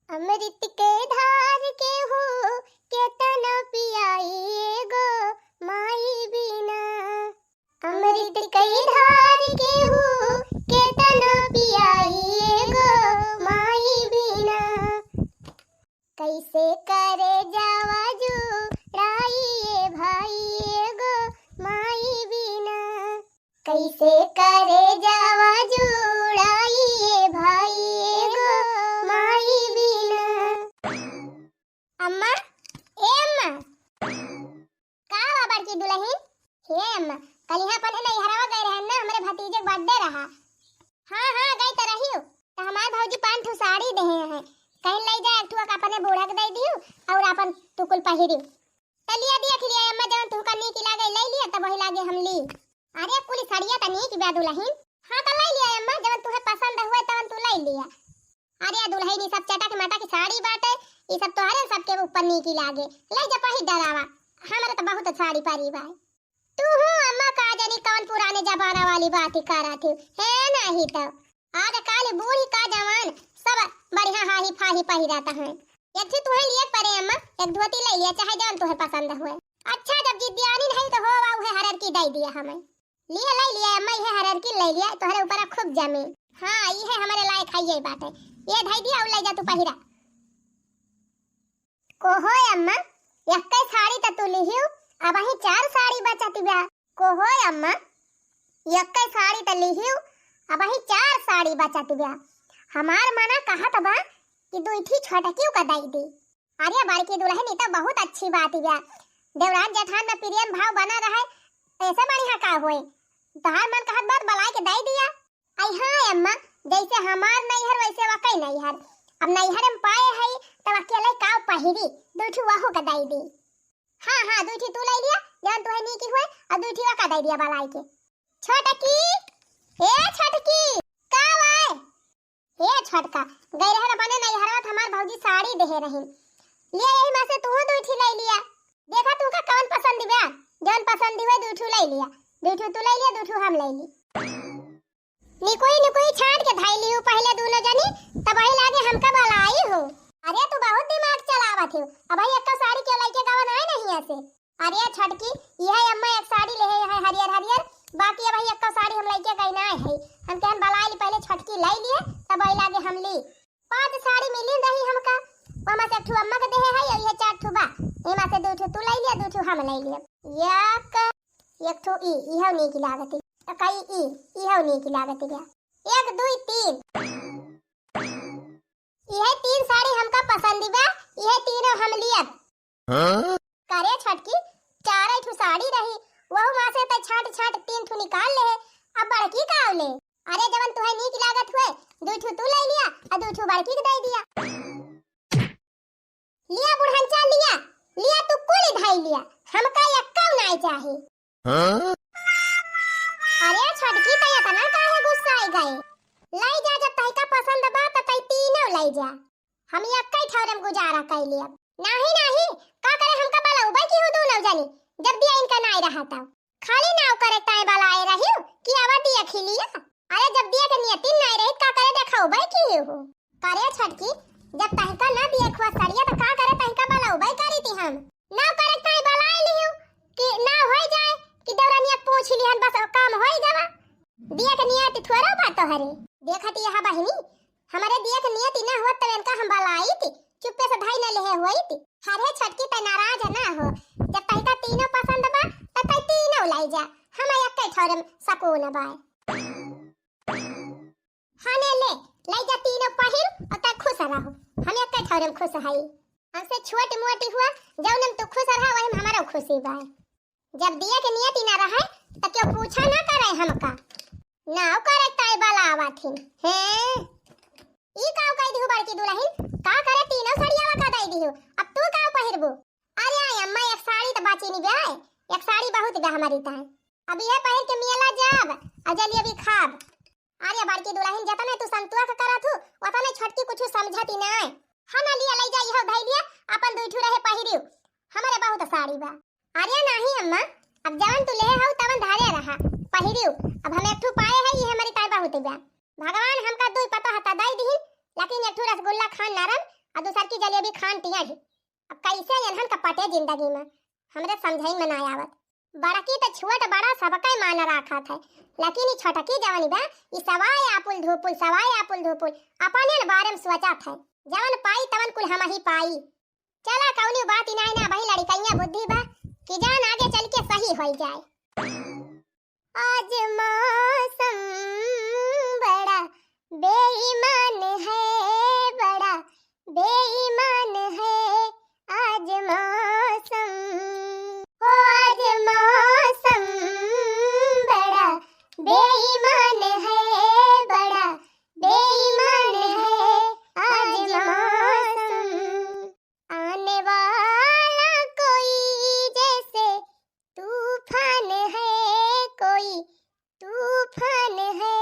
अमृत के धार के हो केतना पियाई गो माई बिना। अमृत के धार के हो केतना पियाई गो माई बिना। कैसे करे जावा जुड़ाई भाई गो माई बिना। कैसे करे जावा जुड़ाई भाई गो माई बिना। अम्मा ए अम्मा का बाबर की दुल्हन हे अम्मा कल यहाँ पर नहीं हरावा गए रहे ना हमारे भतीजे का बर्थडे रहा। हाँ गई तो रही हो तो हमारे भौजी 5 ठो साड़ी दे हैं कहीं ले जाए एक ठो अपने बूढ़ा के दे दियो और अपन टुकुल पहिरियो तलिया दिया खिलिया अम्मा जवन तू का नीक लागे ले लिया तब वही लागे हम ली। अरे कुली साड़िया त नीक बा दुल्हन। हां त ले लिया अम्मा जवन तुहे पसंद हुए तवन तू ले लिया। अरे दुल्हन ई सब चटक मटक साड़ी बाटे ई सब तोहरे सबके ऊपर नीक लागे ले जा पहिर डरावा। हमरा त बहुत साड़ी पारी बा। तू हो अम्मा का जानी कौन पुराने जमाना वाली बात करा थी है नहीं तो आज काल बूढ़ी का जवान सब बढ़िया हाही फाही पहिराता है। एक थी तुहे लिए परे अम्मा एक धोती ले लिया चाहे जवन तुहे पसंद हुए। अच्छा जब जिद्दियानी नहीं तो हो वाऊ है हरर की दे दिया हमें लिए ले लिया अम्मा ये हरर की ले लिया तोहरे ऊपर खूब जमी। हां ये है हमारे लायक है ये बात है ये धई दिया और ले जा तू पहिरा को हो अम्मा एक कई साड़ी त तू लिहियो अब ही 4 साड़ी बचत बा को हो अम्मा एक कई साड़ी त लिहियो अब ही 4 साड़ी बचत बा। हमार मना कहत बा कि दुईठी छोटकियों का दई दी। अरे बड़की दुल्हन ई तो बहुत अच्छी बात बा देवरान जेठान में प्रेम भाव बना रहे ऐसे बढ़िया का होए तहार मन कहत बात बलाई के दई दिया। आई हां अम्मा जैसे हमार नैहर वैसे वकई नैहर अब नैहर में पाए है तब अकेले काव पहिरी दूठी वहु का दई दी। हां दूठी तू ले लिया जवन तुहे नीकी हुए और दूठी वा का दई दिया बलाई के। छोटकी ए छोटकी का आए हे छोटका गई रहे अपने नैहरवा हमार भौजी साड़ी देहे रही ले यही में से तू दूठी ले लिया। देखा तू का कौन पसंद बा जवन पसंद हुए दूठू ले लिया दूठू तू ले लिया दूठू हम ले ली। निकोई छाट के धाई लियो पहले दोनों जनी तब वही लागे हमका बलाई हो। अरे तू बहुत दिमाग चलावत हो अब भाई एक साड़ी के लइके गावन आए नहीं ऐसे। अरे छटकी यह अम्मा एक साड़ी ले है हरियर बाकी अब एक साड़ी हम लइके गई ना है हम कहन बलाई पहले छटकी ले लिए तब वही लागे हम ली 5 साड़ी मिली रही हमका ओमा से एक ठो अम्मा के देहे है और ये 4 ठो बा एमा से 2 ठो तू ले लिया 2 ठो हम ले लिया एक ठो इहो नीक लागती कई इहो नीक लागती बा 1 2 3 यह 3 साड़ी हमका पसंद बा यह तीनों हम लियब। करे छटकी 4 ठो साड़ी रही वहु मां से त छाट 3 ठो निकाल ले अब बड़की का ले। अरे जवन तुहे नीक लागत हुए 2 ठो तू ले लिया और 2 ठो बड़की के दे दिया। लिया बुढ़ंचा लिया तू कुल धाई लिया हमका यक्का नहीं चाही। अरे छटकी तया तना काहे गुस्सा आई गए ले जा जब तई का पसंद बा त तई तीनों ले जा हम यक्का ही ठौरम गुजारा कर लिया। नहीं का करे हमका बाला उबई की हो दोनों जानी जब दिया इनका नहीं रहा था खाली नाव करे ताए बाला आए रही कि आवा दिया खिलिया। अरे जब दिया के नियति नहीं रही का करे देखा उबई की हो। करे छटकी जब तहका ना दिया खुआ सड़िया तो का करे तहका बाला उबई करी थी हम ना करे ताए बाला आई लियो कि ना हो जाए कि दौरानिया पूछ लिहन बस काम होई जावा दिया के नियति थोड़ा बात तो हरे देखती यहां बहिनी हमारे दिया के नियति ना होत त इनका हम बाला आई थी चुप्पे से धाई न लेहे होई थी। हरे छटकी त नाराज ना हो जब तहका तीनों पसंद बा त तई तीनों ले जा हम एक ठौरम सकून बा। हाने ले जा तीनों पहिर और त खुश रहो हम एक ठौरम खुश हई हमसे छोटी मोटी हुआ जौनम तू खुश रहा वही हमारा खुशी बा। जब दिया के नियति ना रहे त क्यों पूछा ना करे हमका ना करे ताई बाला आवाथिन हैं ई काव कह दिहु बड़की दुल्हन का करे तीनों सड़ियावा का दई दिहु अब तू काव पहिरबू। अरे अम्मा एक साड़ी त बाची नी बे एक साड़ी बहुत बे हमारी ता अब यह पहिर के मियाला जाब आ जलिया भी खाब। अरे बड़की दुल्हन जतने तू संतुआ का करत हु ओतने छटकी कुछ समझती ना हना लिया ले जा इहो धई लिया अपन दुठू रहे पहिरियो हमारे बहुत साड़ी बा। अरे नहीं अम्मा अब जवन तू ले हउ तवन धारे रहा पहिरियो अब हम एक ठू पाए है ये हमारी ताई बहुत बा भगवान हमका दुई पता हता दई दी लेकिन एक ठू रसगुल्ला खान नरम और घर की जलेबी खान पिया ही। अब कैसे इन्हन का पटे जिंदगी में हमरे समझाई में ना आवत। बड़की तो छुअट बड़ा सबका मान रखा था, लेकिन ई छोटकी जवानी बा ई सवाय आपुल धुपुल अपने बारे में सोचा था। जवन पाई तवन कुल हम ही पाई। चला कौनी बात इना ना भाई लड़कइया बुद्धि बा कि जान आगे चल के सही हो जाए। आज मौसम बड़ा बेईमान है, बड़ा बेईमान है आज मौसम। ओ आज मौसम बड़ा बेईमान है, बड़ा बेईमान है आज मौसम। आने वाला कोई जैसे तूफान है, कोई तूफान है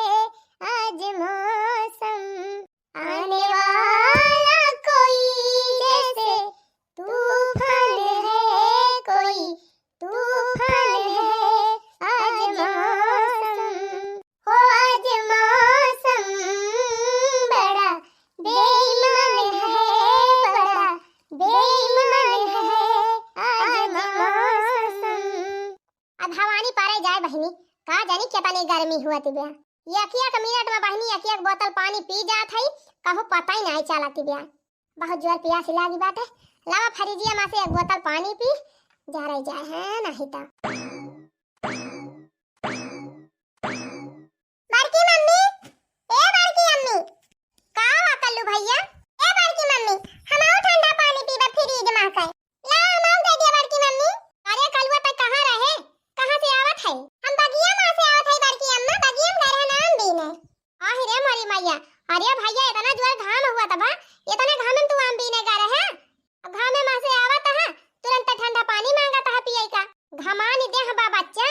आज मौसम। आने वाला कोई जैसे तूफान है, कोई तूफान है आज मौसम। हो आज मौसम बड़ा बेईमान है, बड़ा बेईमान है आज मौसम। अब हवानी पारे जाए बहनी, का जानी कितनी गर्मी हुआ तिबिया। एक मिनट में बहनी एक बोतल पानी पी जात है, कहूँ पता ही नहीं चला तिबिया। बहुत जोर प्यास लागी बात है। लावा फरीजिया में से एक बोतल पानी पी जा रही जाए है नहीं तो। बड़की मम्मी, ए बड़की अम्मी, का हुआ कल्लू भैया? ए बड़की मम्मी, हमाओ ठंडा पानी पीबा फ्रिज में से। ला हमाओ दे दिया बड़की मम्मी। अरे कलुआ पे कहां रहे, कहां से आवत है? हम बगिया में से आवत है बड़की अम्मा, बगिया में घर नाम भी ने। आहि रे मोरी मैया, अरे भैया इतना जोर घाम हुआ तबा, इतना घाम में तू आम पीने गा रहे है? घाम में से आवत है तुरंत ठंडा पानी मांगत है पिए का। घमान दे बा बच्चा,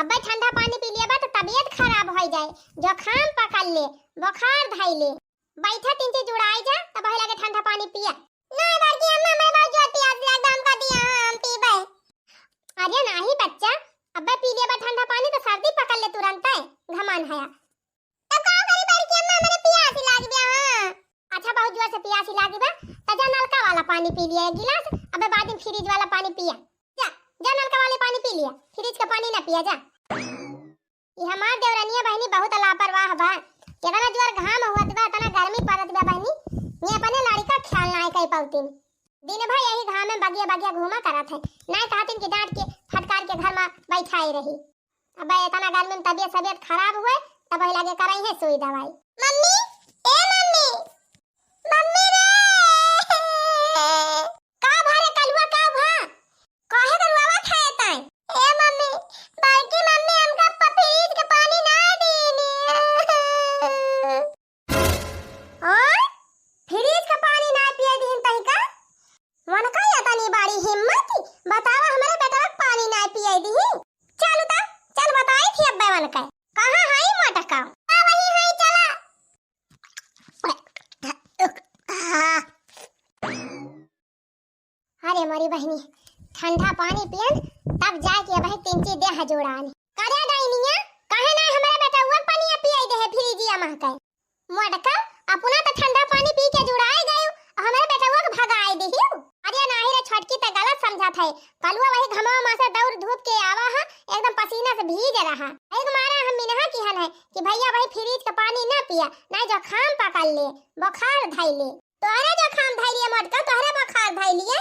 अब ठंडा पानी पी लिया बा तो तबीयत खराब हो जाए, जुकाम पकड़ ले, बुखार धइ ले। बैठा तीन से जुड़ाई जा तब लगे ठंडा पानी पिया। नहीं बड़की अम्मा, मैं बहुत जोर प्यास लगा, हमका दिया हम पीबे। अरे नहीं बच्चा, अब पी लिया बा ठंडा पानी तो सर्दी पकड़ ले तुरंत है, घमान है। तब का करी बड़की अम्मा, मेरे प्यास लाग गया। हां अच्छा, बहुत जोर से प्यास लागी बा तो जा नलका वाला पानी पी लिया एक गिलास, अब बाद में फ्रिज वाला पानी पिया। जा जा नलका वाले पानी पी लिया, फ्रिज का पानी ना पिया जा। ये हमार देवरानिया बहनी बहुत लापरवाह बा। कितना जोर घाम हुआ बा, इतना गर्मी पड़त बा बहनी, ये अपने लड़ी का ख्याल ना कई पाउतीन। दिन भर यही घाम में बगिया बगिया घूमा करत है, ना कहतीन कि डांट के फटकार के घर में बैठाई रही। अब इतना गर्मी में तबीयत खराब हुए तब लगे कराई है सुई दवाई। मम्मी, ए मम्मी, मम्मी रे का भारे कलुआ का भा काहे करवावा खाए ताई? ए मम्मी, बड़की मम्मी हमका फ्रिज के पानी ना देनी। और फ्रिज का पानी ना पिए दिन तई का मन का या तनी बड़ी हिम्मत, बतावा हमारे बेटा का पानी ना पिए दी। चल उता चल बताई थी अब्बा मन का कहां हाई मोटका। आ वही हाई चला। अरे मोरी बहनी, ठंडा पानी पियन तब जाके भाई तीन चीज दे जोड़ान करे डाइनिया। काहे ना हमारे बेटा वो पानी पिए दे है फ्रिजिया में का मोटका। अपना तो ठंडा पानी पी के जुड़ाए गए, हमारे बेटा वो भगाए दी। अरे नाही रे छोटकी तो गलत समझत है। कलुआ वही घमावा में से दौड़ धूप के आवा है, एकदम पसीना से भीग रहा। एक मारा हम मिनहा किहन है कि भैया भाई फ्रिज का पानी ना पिया, नहीं जुकाम पकड़ ले, बुखार धइ ले। तोहरे जुकाम धइ लिए मोटका, तोहरे बुखार धइ लिए।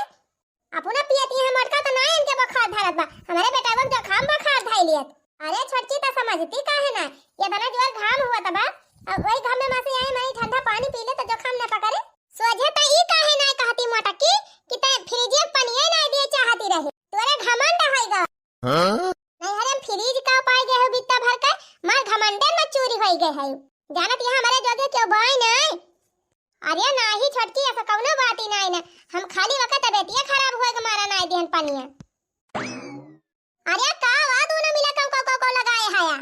अपना पियती है मोटका तो ना इनके बुखार धरत बा, हमारे बेटा वो जुकाम बुखार धइ लियत। अरे छोटकी तो समझती काहे ना, ये बना जोर घाम हुआ तबा, अब वही घाम में से आई मैं ठंडा पानी पी ले तो जुकाम ना पकड़े। सोझे त ई काहे ना कहती मोटकी कि ते फ्रिज में पानी ना दिए चाहती रहे, तोरे घमंड होइगा। हां नहीं हरे फ्रिज का पाई गए हो बित्ता भर के, मार घमंडे में चोरी होई गए है। जानत यहां हमारे जोगे क्यों बाई नहीं। अरे नाही छोटकी ऐसा कौनो बात ही नहीं ना, हम खाली वक्त बेटिया खराब होएगा मारा नहीं दिहन पानिया। अरे का वा दोनों मिला को लगाए हाया।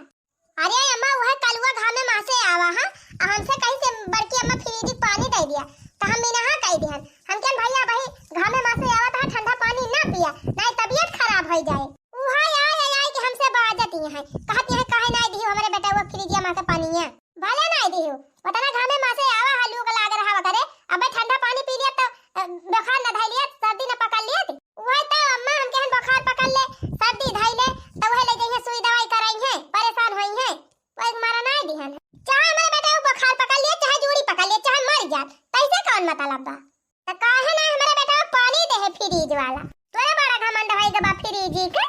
अरे अम्मा वह कलुआ घाम में मासे आवा हां, हमसे कहीं से बड़की अम्मा फ्रिज पानी दे दिया तो हम मिनहा कह दिहन। हम के भैया भाई घाम में मासे आवा था ठंडा पानी ना पिया, नहीं तबीयत खराब हो जाए। उहा आय कि हमसे बाजती है, कहती है काहे नहीं दियो हमारे बेटा वो फ्रिजिया में से पानीया भले नहीं दियो। पता ना घाम में मासे आवा हलू का लाग रहा करे, अब ठंडा पानी पी लिया तो त काहे ना हमारे बेटा पानी दे है फ्रिज वाला। तोरे बड़ा घमंड होई के बा फ्रिज के।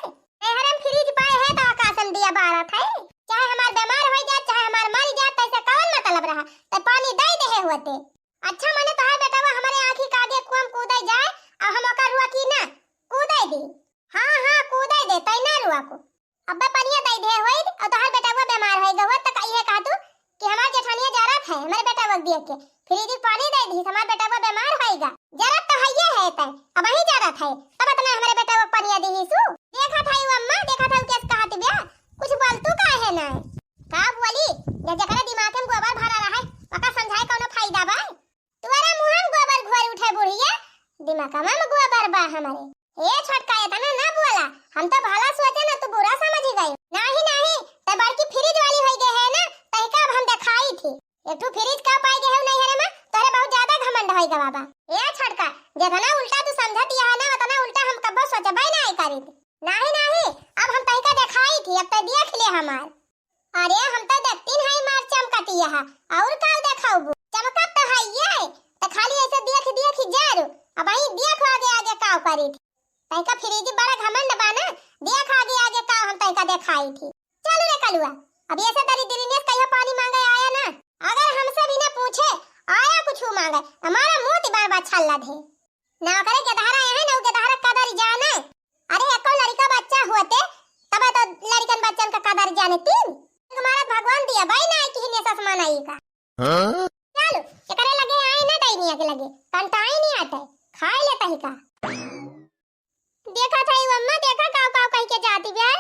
एहर हम फ्रिज पाए है त आकाशन दिया बारा था। चाहे हमार बीमार हो जाए चाहे हमार मर जाए तैसे कौन मतलब रहा। त पानी दे दे है होते। अच्छा माने तोहार बेटा हमारे आंखी के आगे कुम कूदे जाए और हम ओकर रुआ की ना कूदे दी। हां हां कूदे दे तै ना रुआ को। अब्बा पानी दे दे होई और तोहार बेटा बीमार होई गवा त कहिए का तू कि हमार जेठानिया जरत है हमारे बेटा वक दिए के फ्रिज पानी दे दी हमार बेटा बीमार होएगा। जरत तो हइए है तै अब ही जरत है तब इतना हमारे बेटा को पानी दी सु। देखा था यू अम्मा देखा था केस कहत बिया कुछ बोल तू काहे है ना का बोली जे जकरा दिमाग में गोबर भरा रहा है पका समझाए कोनो फायदा बा। तोरा मुंह में गोबर घोर उठे बुढ़िया दिमाग में गोबर बा हमारे। ए छोटका इतना ना बोला हम तो भला सोचे ना तू बुरा समझ गई। नहीं नहीं ते बड़की फ्रिज वाली होई गए है ना तई का हम दिखाई थी। एक तो फ्रिज का पाई गए नहीं है रे मां तोरे बहुत ज्यादा घमंड होई ग बाबा। ए छोटका जितना उल्टा तू समझती है ना उतना उल्टा हम कब सोचबे नहीं करी थी। नहीं नहीं अब हम तई का दिखाई थी अब तो देख ले हमार। अरे हम तो देखती नहीं मार चमकती है और काल देखाऊ चमकत तो है ये तो खाली ऐसे देख देख जारो अब आई देख आगे आगे का करी थी। तई का फ्रिज बड़ा घमंड बा ना देख आगे आगे का हम तई का दिखाई थी। चलो रे कलुआ अब ऐसे तेरी दिलीनेस कहियो पानी मांगे आया ना अगर हमसे भी ना पूछे आया कुछ मांगे हमारा मुंह ती बार बार छल्ला दे ना करे के धारा है ना के धारा कदर जाने। अरे एको लड़का बच्चा होते तब तो लड़कन बच्चन का कदर जाने तीन हमारा भगवान दिया भाई ना कि ने ससमान आई का। चलो एकरे लगे आए ना तई के लगे कंटाई नहीं आते खाए लेता ही का। देखा था यू अम्मा देखा काव काव कह के जाती बियार।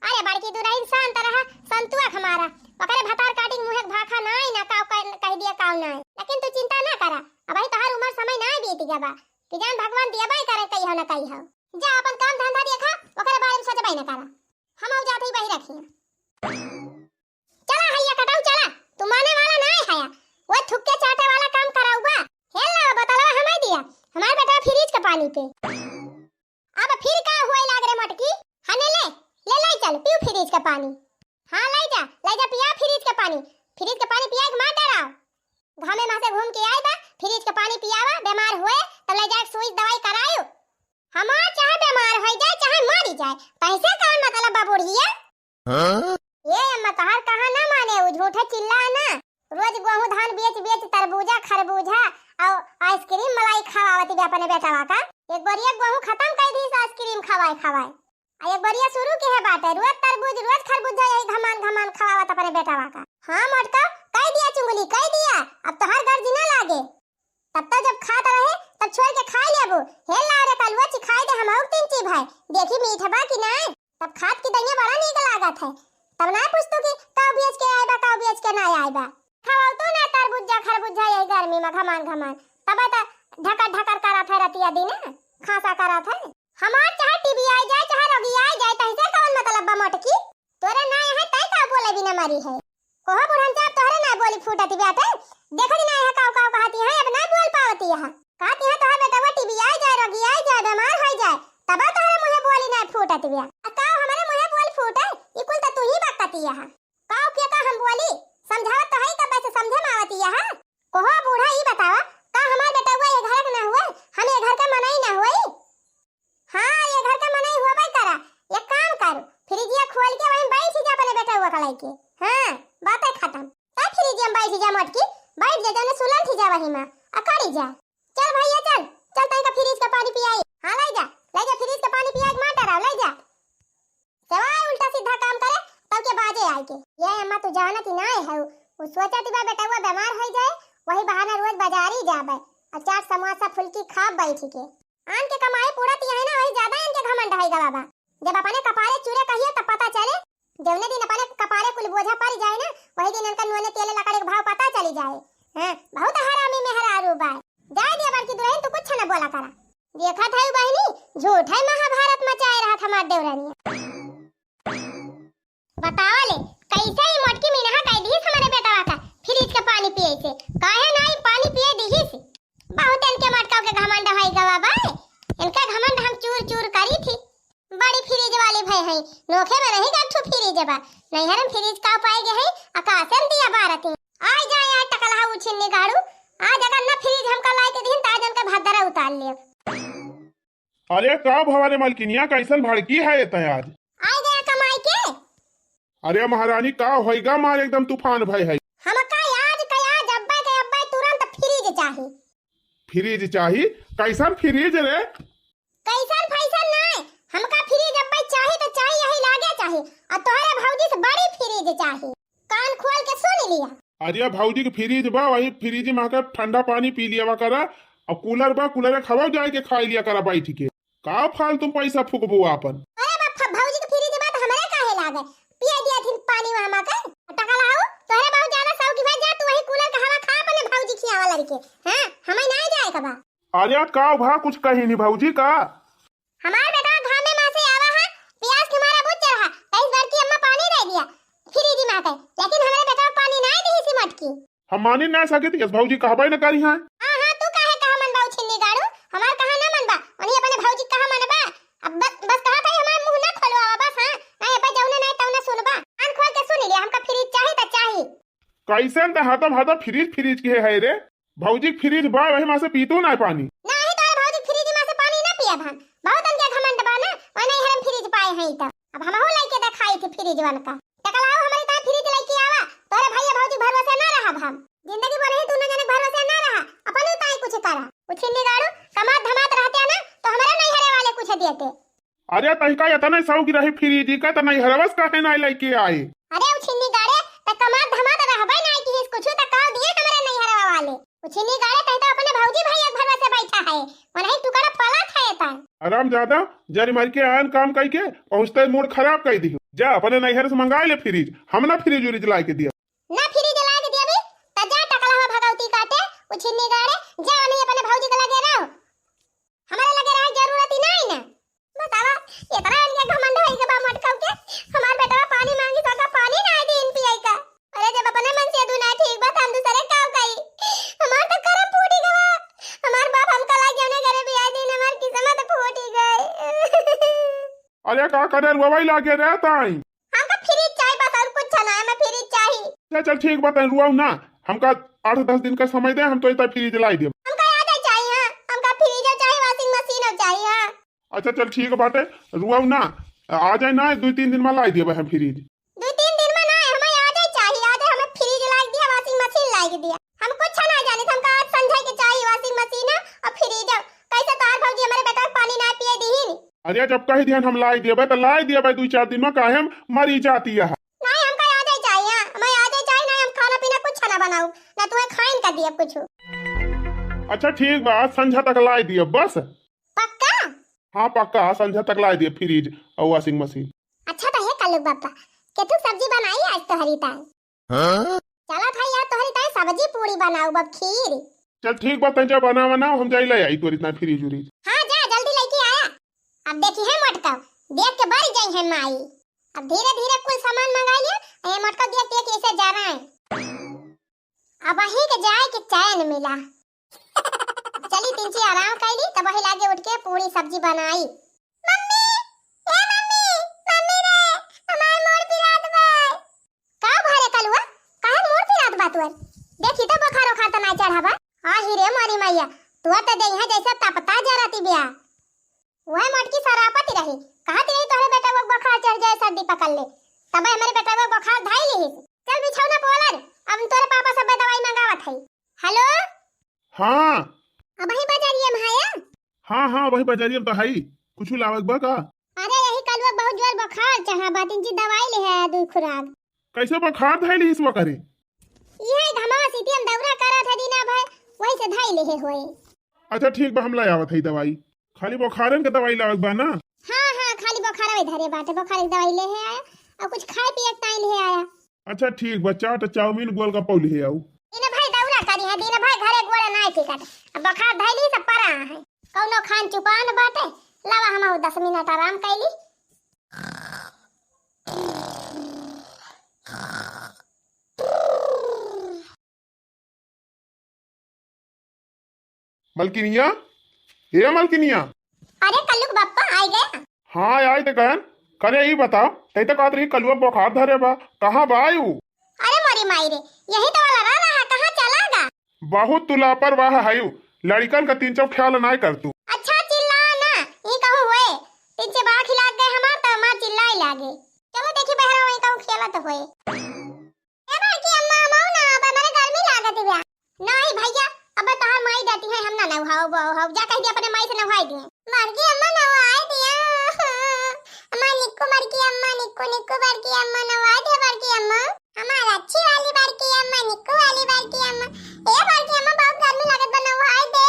अरे बड़की दुरा इंसान तरह संतुआ हमारा पकड़े भतार काटी मुंह भाखा नाई ना काव कह दिया काव नाई। लेकिन तू चिंता ना करा अब भाई तोहार उम्र समय ना बीत गबा कि जान भगवान दिया बाई करे कही हो ना कही हो। जा अपन काम धंधा देखा ओकरे बारे में सोचबे ना करा हम आउ जाते ही बही रखी। चला हैया कटाऊ चला तू माने वाला ना है वो थुक्के चाटे वाला काम कराऊ बा। हेल ना बतलवा हमें दिया हमार बेटा फ्रिज के पानी पे। अब फिर का हुई लाग रे मटकी हने ले चल पीऊ फ्रिज का पानी। हां ले जा पिया फ्रिज का पानी पिया के मार डराओ। घामे में से घूम के आए बा फ्रिज का पानी पियावा बीमार हुए तो ले जा सुई दवाई करायो। हमार चाहे बीमार हो जाए चाहे मर जाए पैसे का मतलब बाबूड़िया। हां ये अम्मा तोहार कहां ना माने वो झूठे चिल्ला ना रोज गेहूं धान बेच तरबूजा खरबूजा और आइसक्रीम मलाई खावावती बे अपने बेटावा का। एक बारिया गेहूं खत्म कर दी आइसक्रीम खवाए आ एक बारिया शुरू के है बाटे रोज तरबूज रोज खरबूजा यही घमान खवावत अपने बेटावा का। हां मटका कह दिया चुंगली कह दिया अब तो हर गर्ज ना लागे तब तक जब खात रहे तब छोड़ के खा लेबो। हेल ला रे कलवा चिखाई दे हम और तीन चीज भाई देखी मीठा बा कि ना तब खात की दैया बड़ा नीक लागत है तब ना पूछतो कि काव बेच के आइबा काव बेच के ना आइबा खाओ तो ना तरबूजा खरबूजा यही गर्मी में घमान तब त ढकर करा था रतिया दिन खासा करा था। हमार चाहे टीबी आ जाए चाहे रोगी आ जाए तैसे कौन मतलब बा मटकी तोरे ना है तै का बोले बिना मरी है कोहा बुढ़न चाप तोहरे ना बोली फूटती बाटे देखो ना है काव कहती है अब ना बोल पावती है कहती है तोहर बेटा टीबी आ जाए रोगी आ जाए बीमार हो जाए तब तोहरे मुंह बोली ना फूटती बिया काव हमारे मुंह बोल फूटे ई कुल त तू ही बकती है काव के का हम बोली समझावत तो है कब से समझे में आवती है। कोहा बूढ़ा ई बतावा का हमार बेटा हुआ ये घर का ना हुआ हम ये घर का मनाई ना हुई। हां ये घर का मनाई हुआ भाई करा एक काम कर फ्रिजिया खोल के वहीं बैठ जा अपने बेटा हुआ कलाई के। हां बात है खत्म तब फ्रिजिया में बैठ जा मटकी बैठ जा जाने सुलन थी जा वहीं में अकड़ी जा। चल भैया चल तई का फ्रिज का पानी पियाई। हां ले जा फ्रिज का पानी पिया के मार डराओ ले जा सवाई उल्टा सीधा काम करे तब के बाजे आई के। ये अम्मा तू जानत ही ना है वो सोचती बा बेटा हुआ बीमार हो जाए वही बहाना रोज बाजारी जाबे और चाट समोसा फुल्की खा बैठ के आन के कमाई पूरा तिया है ना वही ज्यादा इनके घमंड है बाबा। जब अपने कपारे चूरे कहिए तब पता चले जौने दिन अपने कपारे कुल बोझा पड़ जाए ना वही दिन उनका नोने तेल लकड़ी के भाव पता चली जाए। हां बहुत हरामी मेहरारू बा जाए दिया बार की दुल्हन तू कुछ ना बोला करा देखा था बहनी झूठ है महाभारत मचाए रहा था हमार देवरानी। बताओ ले कैसे ही मोटकी मीना कह दी हमारे बेटा का फ्रिज का पानी पिए से काहे नहीं पानी पिए दी से बहुत इनके मटका के घमंड है गवा भाई इनका घमंड हम चूर करी थी बड़ी फ्रिज वाले भाई है नोखे में नहीं गठू फ्रिज बा नहीं हरम फ्रिज का पाएगे है आकाशन दिया भारत आ जाए टकला उछिन्ने गाड़ू आज अगर ना फ्रिज हमका लाई के दिन ताज उनका भद्दरा निकाल ले। अरे का भवारे मलकिनिया कैसन भड़की है ये आज? आ गया कमाई के। अरे महारानी का होएगा मार एकदम तूफान भय है। हम का आज अब्बा तुरंत फ्रिज चाहिए। फ्रिज चाहिए? कैसन फ्रिज रे? कैसन फैसन नहीं, हमका फ्रिज अब्बा चाहिए तो चाहिए, यही लागे चाहिए। और तोहरे भौजी से बड़ी फ्रिज चाहिए। कान खोल के सुन लिया। अरे भौजी के फ्रिज बा, वही फ्रिज में आकर ठंडा पानी पी लिया करा। और कूलर बा, कूलर खवा जाए के खा लिया करा बैठ के। का फाल तुम पैसा फूकबो अपन? अरे बाप भौजी के फ्रिज बात हमरे काहे लागे? पिया दिया थी पानी में हमाका टका लाओ। तोहरे बहुत ज्यादा शौक की जा, तू वही कूलर का हवा खा अपने भौजी खियावा लड़के। हां हमें नहीं जाए कबा। अरे का भा कुछ कही नहीं भौजी का? हमार बेटा घाम में मां से आवा है, प्यास के मारा बुझ रहा। कई बार की अम्मा पानी दे दिया फ्रिज में आके, लेकिन हमारे बेटा पानी नहीं दी सी मटकी। हम मानी ना सके ती भौजी कहबे न करी हां। हां हां तू काहे कहा मन बाऊ छिन्नी गाड़ू, हमार कहा ना मन बा। उन्हीं अपने भौजी कहा मन बा। अब बस कहा था हमार मुंह ना खोलवा बस। हां नहीं पे जौने नहीं तौने सुनबा। कान खोल के सुन लिया, हमका फ्रिज चाहिए त चाहिए। कैसन त हतम फ्रिज के है रे? भौजी फ्रिज बा, वही मां से पीतू ना पानी। नहीं तो भौजी फ्रिज में से पानी ना पिया भान। बहुत अनके घमंड बा ना, ओने हम फ्रिज पाए हैं त। अब हमहु लेके दिखाई थी फ्रिज वन का। टकलाओ हमारी ता फ्रिज लेके आवा। तोरे भैया भौजी भरोसे ना रहा हम। जिंदगी भर ही तू न जाने भरोसे ना रहा। अपन ताई कुछ करा। कुछ नहीं गाड़ू, कमात धमात रहते ना तो हमारे नहीं हरे वाले कुछ देते। अरे तहिका इतना शौक रही फ्रिज का त नहीं हरवस काहे ना लेके आए? अरे उछिन्नी गाड़े त कमात धमात रहबे नहीं कि कुछ त काव दिए हमारे नहीं हरे वाले। उछिन्नी गाड़े तई तो अपने भौजी भैया भरोसे बैठा है। वही टुकड़ा पला खाए ता। आराम ज्यादा जारी मार के आन काम कई के पहुंचते मूड खराब कर दी। जा अपने नैहर से मंगा ले फ्रिज, हम ना फ्रिज उरिज ला के दिया। ना फ्रिज ला के दिया भी त जा टकला हो भगवती काटे। उछिन्नी गाड़े जा नहीं अपने भौजी के लगे रहो, हमारे लगे रहे जरूरत ही नहीं ना। बतावा इतना इनके घमंड है के बा मटकाऊ के। हमार बेटा पानी मांगी तो का पानी ना दी इन पियाई का। अरे जब अपने मन से दुना ठीक बात हम दूसरे काव कई। हमार तो करम फूटी गवा। हमार बाप हमका ला जाने करे बिया दिन हमार किस्मत फूटी गई। अरे का करे रुवाई लागे रे ताई? हमका फ्रिज चाहिए बस, और कुछ ना है। मैं फ्रिज चाहिए। चल ठीक बात है, रुआऊ ना। हमका 8-10 दिन का समय दे, हम तो इतना फ्रिज लाई दे। हमका याद चाहिए। हां हमका फ्रिज चाहिए, वॉशिंग मशीन चाहिए। हां अच्छा चल ठीक बाटे, रुआऊ ना। आ जाए ना 2-3 दिन में लाई देबे हम फ्रिज। 2-3 दिन में ना हमें याद चाहिए। आज हमें फ्रिज ला दिया, वॉशिंग मशीन ला दिया। हम कुछ ना जाने, हमका आज संध्या के चाहिए वॉशिंग मशीन और फ्रिज। कैसे तार भौजी हमारे बेटा पानी ना पिए दीन। अरे जब कही ध्यान हम लाई देबे तो लाई देबे 2-4 दिन में, काहे हम मरी जाती है। नहीं हमका याद चाहिए। हमें याद चाहिए ना, हम खाना पीना कुछ ना बनाऊ ना, तुम्हें खाइन का दिया कुछ। अच्छा ठीक बा, संध्या तक लाई दिए बस। पक्का? हाँ पक्का, संध्या तक लाई दिए फ्रिज और वॉशिंग मशीन। अच्छा तो है कल्लू बापा के तू सब्जी बनाई आज तो हरी ताई। हां चला भाई यार तो हरी ताई सब्जी पूरी बनाऊ बब खीर। चल ठीक बा, तंजा बना हम जाई ले आई तोर इतना फ्रिज उरिज। हां जा जल्दी लेके आया। अब देखी है मटका देख के बढ़ जाई है माई। अब धीरे धीरे कुल सामान मंगा लिया। ये मटका देख देख कैसे जा रहा है। अब वही के जाए के चैन मिला। चली तिनची आराम कैली तब वही लागे उठ के पूरी सब्जी बनाई। मम्मी ए मम्मी मम्मी रे हमार मोर पिरात बा। का भरे कलुआ काहे मोर पिरात बा तुर? देखी तो बुखार उखार त ना चढ़ाबा। आ ही रे मारी मैया तू त देई है जैसे तपता जराती बिया। वह मटकी सरापती रही, कहत रही तोहरे बेटा को बुखार चढ़ जाए, सर्दी पकड़ ले। तब हमारे बेटा को बुखार धाई ली। चल बिछौना पोलर, अब तोरे पापा सब दवाई मंगावत है। हेलो हां अब ही बाजारिए में आया। हां वही बाजारिए में तो है। कुछ लावक बा का? अरे यही कलवा बहुत जोर बुखार चढ़ा बा, तीन जी दवाई ले है 2 खुराक। कैसे बुखार धाई ली इस वकरे? ये घमावा सीटी हम दौरा करत है दीना भाई, वही से धाई ले होए। अच्छा ठीक बा, हम ला आवत है दवाई। खाली बुखारन के दवाई लावक बा ना? हां खाली बुखार वही धरे बाटे, बुखार की दवाई ले है आया और कुछ खाए पिए के टाइम ले आया। अच्छा ठीक बा, चाट चाउमीन गोलगप्पा ले आऊ। दीना भाई दौरा करी है, दीना भाई घरे गोड़ा नहीं टिकट। अब बुखार धैली सब परा है, कौनो खान चुपान बाटे। लावा हम 10 मिनट आराम कैली। मलकिनिया ये मलकिनिया। अरे कल्लू बाप्पा आ गए। हाँ आए तो कहन करे ही बताओ, तई तो कहत रही कलुआ बुखार धरे बा, कहां बा आयु? अरे मोरी माई रे यही तो वाला रहा है, कहां चलागा? बहुत तू लापरवाह हायु, लड़कन का तीन चौ ख्याल ना कर तू। अच्छा चिल्ला ना, ये कहूँ हुए तीन से बार खिला गए हमार तो हमार चिल्लाई लागे। चलो देखी बहरा वही कहूँ खेला तो होए। ए बाकी अम्मा अमाओ ना, अब हमारे गर्मी लागत है। नहीं भैया अब तहार माई जाती है, हम ना नहाओ बहु जा कह दिया अपने माई से नहाई दिए। मरगी अम्मा नहाई दिया। अम्मा निक्को मरगी अम्मा निक्को निक्को मरगी अम्मा नहाई दे मरगी अम्मा। हमार अच्छी वाली मरगी अम्मा निक्को वाली मरगी अम्मा। ए मरगी अम्मा बहुत गर्मी लागत बा नहाई दे।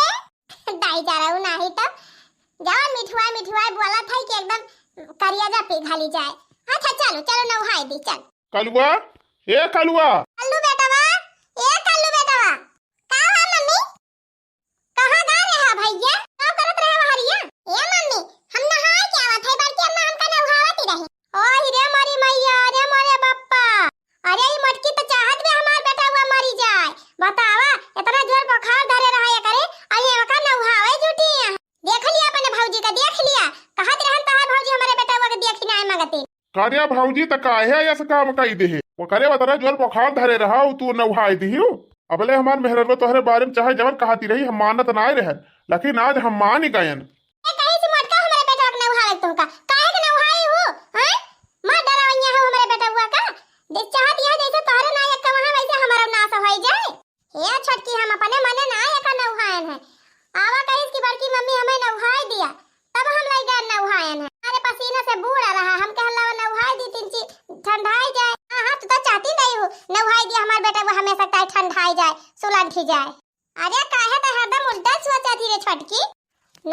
दाई जा रहा हूं नहीं तो जाओ मिठुआ बोला था कि एकदम करिया जा पिघली जाए। अच्छा चलो चलो नहाई दी चल। कलुआ ए कलुआ। कल्लू बेटवा ए कल्लू बेटवा का है मम्मी? कहां गा रहे हो भैया? का करत रहे हो हरिया? ए मम्मी हम नहाए के आवत है बल्कि अम्मा हमका नहावत ही रही। ओए रे मारी मैया रे मारे बाप्पा, अरे ई मटकी तो चाहत में हमार बेटा हुआ मरी जाए। बतावा इतना जोर बुखार धरे रहा है करे अरे ओका नहावे जुटी। देख लिया अपने भौजी का, देख लिया कहत रहन तहार भौजी हमारे बेटा हुआ के देख ना मगते। कार्या भौजी त काहे ऐसा काम कई दे वो करे बतरा जोर बुखार धरे रहा तू नहाई दी हो। अबले हमार मेहरबा तोहरे बारे में चाहे जवन कहती रही हम मानत ना रहे, लेकिन आज हम मान ही गयन। ए कहीं से मटका हमारे बेटा के नहावे तुमका काहे के नहाई हो? हैं मां डरावैया हो हमारे बेटा हुआ का। देख चाहत यह जैसे तोहरे ना एक वहां वैसे हमारा नाश हो जाए। ये छटकी हम अपने मने ना एक नहायन है। आवा कहीं की बड़की मम्मी हमें नहाई दिया तब हम लई गए नहायन है। अरे पसीना से बूढ़ा रहा हम कहला नहाई दी तीन ची ठंडाई जाए। हां तू तो चाहती नहीं हो नहाई दी हमार बेटा वो हमेशा टाइट ठंडाई जाए सुलंठी जाए। अरे काहे तो हरदम उल्टा सोचती रे छटकी।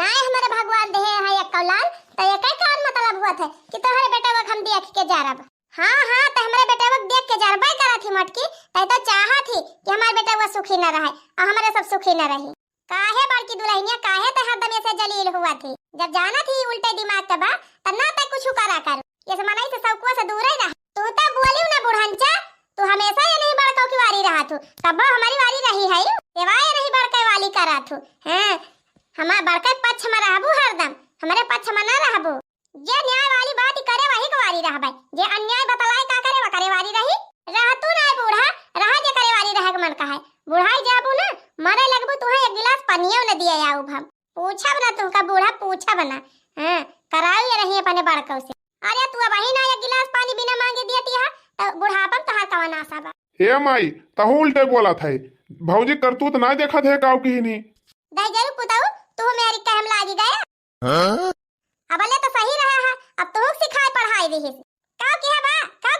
नाय हमारे भगवान दे है एक कौलान तो एक ही कारण मतलब हुआ था कि तोहरे बेटा वो हम देख के जा रहा। हां तो हमारे बेटा वो देख के जा रहा करा थी मटकी तै तो चाहा थी कि हमारे बेटा वो सुखी न रहे और हमारे सब सुखी न रही। काहे बड़की दुल्हनिया काहे तो हरदम ऐसे जलील हुआ थी। जब जाना थी उल्टे दिमाग का बा तब ना तक कुछ करा कर ये समानाई से सब को से दूर ही रह। तू तो बोलियो ना बुढ़ांचा तू हमेशा ये नहीं बड़का की वारी रहा तू तब हमारी वारी रही है सेवाए नहीं बड़का वाली करा तू। हां हमार बड़का पक्ष में रहबू हरदम हमारे पक्ष में ना रहबू। जे न्याय वाली बात करे वही को वारी रहबे, जे अन्याय बतलाए का करे व करे वारी रही। रह तू ना बूढ़ा रह जे करे वारी रह के मन का है। बुढ़ाई जाबू ना मरे लगबू तुहे एक गिलास पानियो न दिया आऊ हम पूछब ना तुमका बूढ़ा पूछब ना। हां कराई रही अपने बड़का से। अरे तू वही ना एक गिलास पानी बिना मांगे दियती है तो बुढ़ापन तोहार कवन आशा बा। हे माई तहु उल्टे बोला था भौजी करतूत ना देखा थे काऊ की नहीं दई जरूर पुताऊ तू मेरी कहम लागी गया। अबले तो सही रहा है अब तू सिखाए पढ़ाई रही काऊ के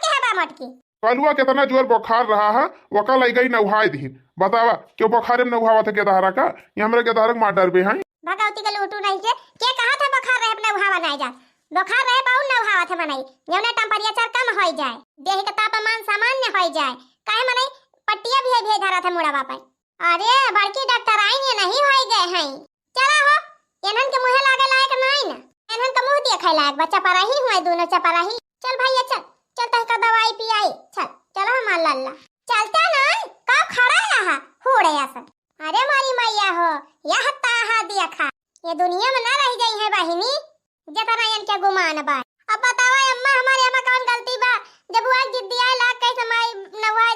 है बा मटकी। कलुआ कितना जोर बुखार रहा है वका लई गई नहाई दी। बतावा क्यों बुखार में नहावा था के दहरा का ये हमरे के दहरक माटर पे हैं भगवती के लूटू नहीं के कहा था बुखार रहे अपने नहावा नहीं जा बुखार रहे पाऊ नहावा था मनाई जौने टेंपरेचर कम हो जाए देह के तापमान सामान्य हो जाए काहे मनाई पट्टिया भी भेज धरा था मुड़ावा पे। अरे बड़की डॉक्टर आई है नहीं हो गए हैं। चला हो एनन के मुंह लागे लायक नहीं ना एनन का मुंह देखे लायक बच्चा पर ही हुए दोनों चपरा ही। चल भैया चल चल तह का दवाई पियाई चल चलो हमार लल्ला चलता ना का खड़ा रहा होड़े ऐसा। अरे मारी मैया हो यह ताहा देखा ये दुनिया में ना रह गई है बहिनी जतना यन के गुमान बा। अब बताओ अम्मा हमारे अम्मा कौन गलती बा जब वो जिद्दी आए लाग कैसे माई नहाई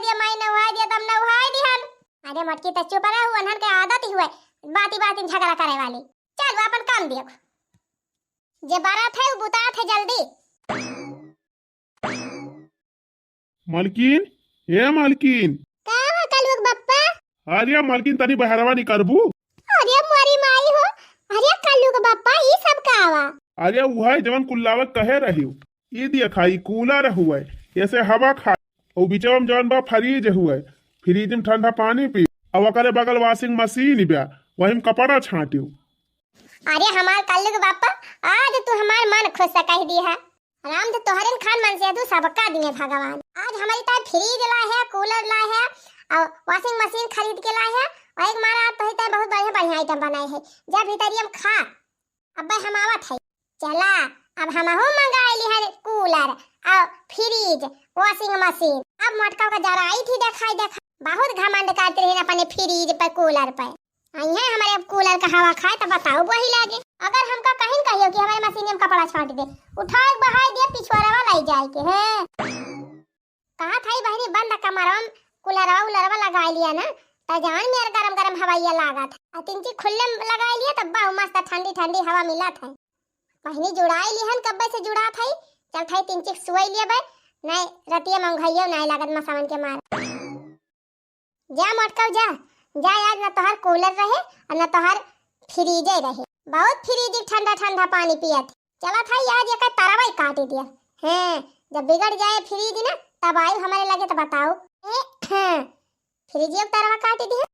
दिया तब नहाई दिहन। अरे मटकी त चुप रह अनहन के आदत ही हुए बाती झगड़ा करे वाली। चल वो अपन काम देख जे बारात है वो बुता थे जल्दी। मालकिन हे मालकिन का हो कलुक बप्पा। अरे मालकिन तनी बहरवा नहीं करबू। अरे मारी माई हो अरे कलुक बप्पा ई सब का आवा। अरे वह जवन कुल्लावत कहे रही ई दिया खाई कूलर हुए ऐसे हवा खा और बीचवा में जवन बा फ्रिज हुए फ्रिज में ठंडा पानी पी और ओकरे बगल वॉशिंग मशीन बा वही में कपड़ा छाटियो। अरे हमार कल्लू बापा आज तू हमार मन खुश कह दी है राम तो तोहरे खान मन से तू सबका दिए भगवान। आज हमारी तार फ्रिज ला है कूलर ला है और वॉशिंग मशीन खरीद के ला है और एक मारा तो ही बहुत बढ़िया आइटम बनाए है जब भीतरियम खा। अब भाई हम आवत है चला अब हम हो मंगाई है कूलर और फ्रिज वॉशिंग मशीन। अब मटका का जरा आई थी देखा बहुत घमंड करते रहे अपने फ्रिज पर कूलर पर आई है हमारे अब कूलर का हवा खाए तो बताओ वही लागे। अगर हमका कहीं कहियो कि हमारे मशीन में कपड़ा छाट दे उठाए बहाई दे पिछवाड़ा लाई जाए के है कहा था बहनी बंद कमरम कूलरवा उलरवा लगा लिया ना त जान मेर गरम गरम हवाइया लागत आ तिनची खुल्ले लगाई लिए तब बहु मस्त ठंडी ठंडी हवा मिलत है। पहिनी जुड़ाई लिहन कब्बे से जुड़ा थई चल थई तिनची सुई लिए बे नहीं रतिया मंगइयो नहीं लागत मसावन के मार। जा मटकाऊ जा जा आज न तोहर कूलर रहे और न तोहर फ्रीजे रहे। बहुत फ्रीज ठंडा ठंडा पानी पियत चला था आज एक तरवाई काट दिया हैं। जब बिगड़ जाए फ्रीज ना तब आयु हमारे लगे तो बताओ फ्रीज तरवा काट दिया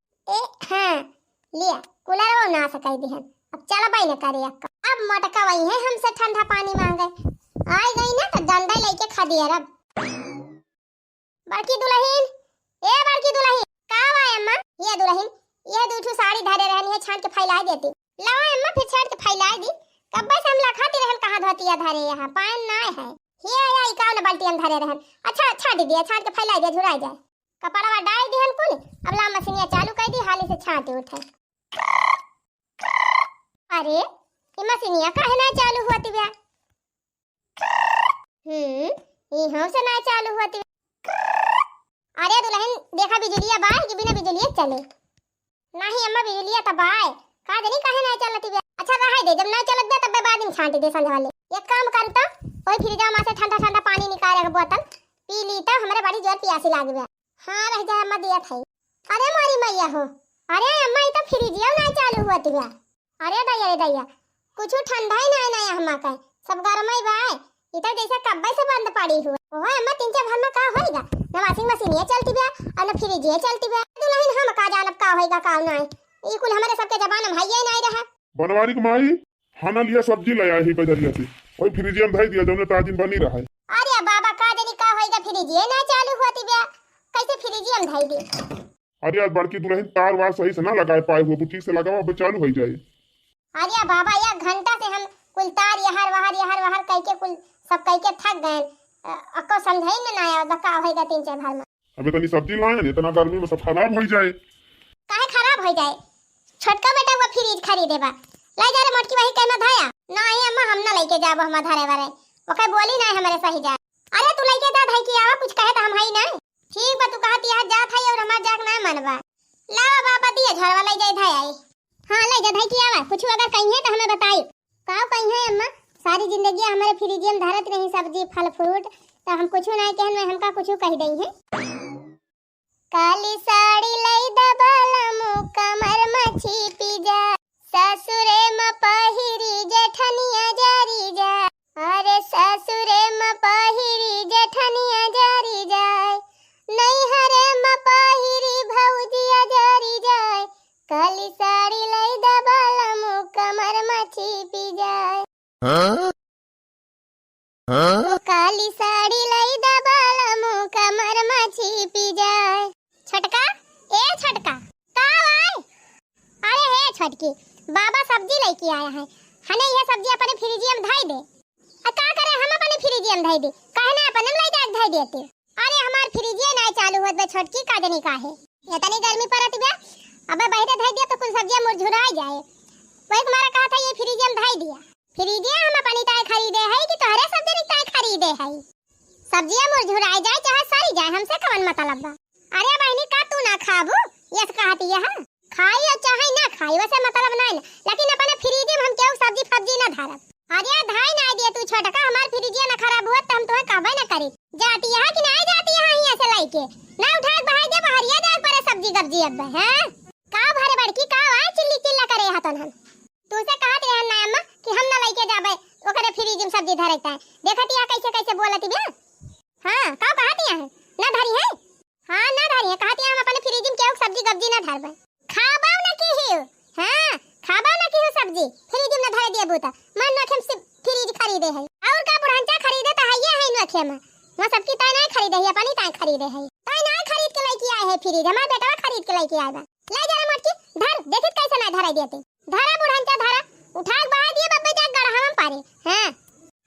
लिया कूलर वो ना सकाई दिहन। अब चला भाई न करे अब मटका वही है हमसे ठंडा पानी मांगे आई गई ना तो डंडा लेके खा दिया रब। बड़की दुल्हन ए बड़की दुल्हन का आए अम्मा ये दुल्हन ये दूठू साड़ी धरे रहनी है छांट के फैला देती लाओ अम्मा फिर छांट के फैला दी कब्बे से हम लखाती रहन कहां धोतिया धरे यहाँ पान ना है ये या इकाव न बाल्टी हम धरे रहन। अच्छा छाट दिया छाट के फैला दिया झुराई जाए कपड़वा डाल दिहन कुल अब ला मशीनिया चालू कर दी हाली से छाटे उठे। अरे ये मशीनिया काहे ना चालू होती बे ये हमसे ना चालू होती। अरे दुल्हन देखा बिजलिया बाय कि बिना बिजलिए चले नहीं अम्मा बिजलिया तब आए का जानी काहे ना चलती बे। अच्छा रहा दे जब ना चलत बे तब बाद में छांट दे संझ वाले एक काम कर तो ओए फ्रिज में से ठंडा ठंडा पानी निकाल के बोतल पी ली तो हमरे बड़ी जोर प्यासी लाग बे। हां रह जा अम्मा दिया थई। अरे मारी मैया हो अरे अम्मा ये तो फ्रिज ना चालू होत बे। अरे दैया कुछ ठंडा ही ना ना हमा का सब गरम ही बाय इधर जैसे कब्बे से बंद पड़ी हुई ओहो अम्मा तीन चार घर में का होएगा ना वॉशिंग मशीन ये चलती बे और ना फ्रिज ये चलती बे दुल्हन हम का जानब का होएगा का ना ई कुल हमारे सबके जबान में भइए नहीं रहा। बनवारी के माई खाना लिया सब्जी लाया ही बजरिया से ओए फ्रिज में धई दिया जौने ताजिन बनी रहा है। अरे बाबा का जानी का होएगा फ्रिज ये ना चालू होती बे कैसे फ्रिज में धई दी। अरे आज बड़की दुल्हन तार वार सही से ना लगाए पाए हो ठीक से लगाओ अब चालू हो जाए। अरे बाबा या घंटा से हम कुल तार यहर वहर कह के कुल सब कह के थक गए अको समझाई ना आया का होएगा तीन चार घर में। अबे तनी सब्जी लाए इतना गर्मी में सब खराब हो जाए। काहे खराब हो जाए छोटका बेटा वो फ्रिज खरीदेबा ले जा रे मोटकी वही कहना धाया नहीं अम्मा हम ना लेके जाबो हम धारे वाले वो कह बोली नहीं हमारे सही जा। अरे तू लेके जा भाई की आवा कुछ कहे तो हम हई नहीं ठीक बा तू कहती है जा थाई और हमार जाक ना मनबा लावा बाबा दिए घर वाला जाई धाई आई हां ले जा भाई की आवा कुछ अगर कहिए तो हमें बताई का कहिए अम्मा सारी जिंदगी हमारे फ्रिज में धरत रही सब्जी फल फ्रूट तो हम कुछ नहीं कहन में हमका कुछ कह दई है। काली साड़ी लई दबाला मु कमर मछी पी जा ससुरे म पहिरी जेठनिया जारी जा अरे ससुरे म पहिरी जेठनिया जारी जाए नहीं हरे म पहिरी भौजिया जारी जाए काली साड़ी लई दबाला मु कमर मछी पी जाए काली साड़ी लई दबाला मु कमर मछी पी जाए। छटका ए छटका का आए अरे हे छटकी बाबा सब्जी लेके आया है हने ये सब्जी अपने फ्रिज में धाई दे का करे हम अपने फ्रिज में धाई दे काहे ना अपन ले जा धाई देते। अरे हमार फ्रिज ना चालू होत बे छटकी का जनी का है इतनी गर्मी पड़त बे अबे बैठे धाई दिया तो कुछ सब्जियां मुरझुरा जाए वही तुम्हारा कहा था ये फ्रिज में धाई दिया फ्रिज हम अपनी ताय खरीदे है कि तोहरे सब्जी नहीं ताय खरीदे है सब्जियां मुरझुरा जाए चाहे सड़ी जाए हमसे कौन मतलब बा। अरे बहनी का तू ना खाबू ये कहती है हां खाई या चाहे ना खाई वैसे मतलब नहीं लेकिन अपने फ्रिज में हम क्यों सब्जी फब्जी ना धरब। अरे धाई ना दिए तू छोटका हमार फ्रिज ना खराब हुआ तो हम तुम्हें कहबे ना करी जाती है कि नहीं जाती है यहां से लेके ना उठा के बहाई दे बहरिया दे पर सब्जी गब्जी अब है का भरे बड़की का आए चिल्ली चिल्ला करे हाथन हम तू से कहत रहे ना अम्मा कि हम ना लेके जाबे ओकरे फ्रिज में सब्जी धरता है देखती है कैसे कैसे बोलती बे हां का कहती है ना धरी है हां ना धरी है कहती है हम अपने फ्रिज में क्यों सब्जी गब्जी ना धरबे खाबाव ना की हियो हां खाबाव ना की हो सब्जी फ्रिज में ना धर दिए बूता मन ना खेम से फ्रिज खरीदे है और का बुढ़ांचा खरीदे तो हइए है ना खेम ना सबकी ताय नहीं खरीदे है अपनी ताय खरीदे है ताय नहीं खरीद के लेके आए है फ्रिज हमार बेटा खरीद के लेके आया ले जा रे मोटकी धर देखत कैसे ना धराई देते धरा बुढ़ांचा धरा उठा के बहा दिए बब्बे जा गढ़ा हम पारे हां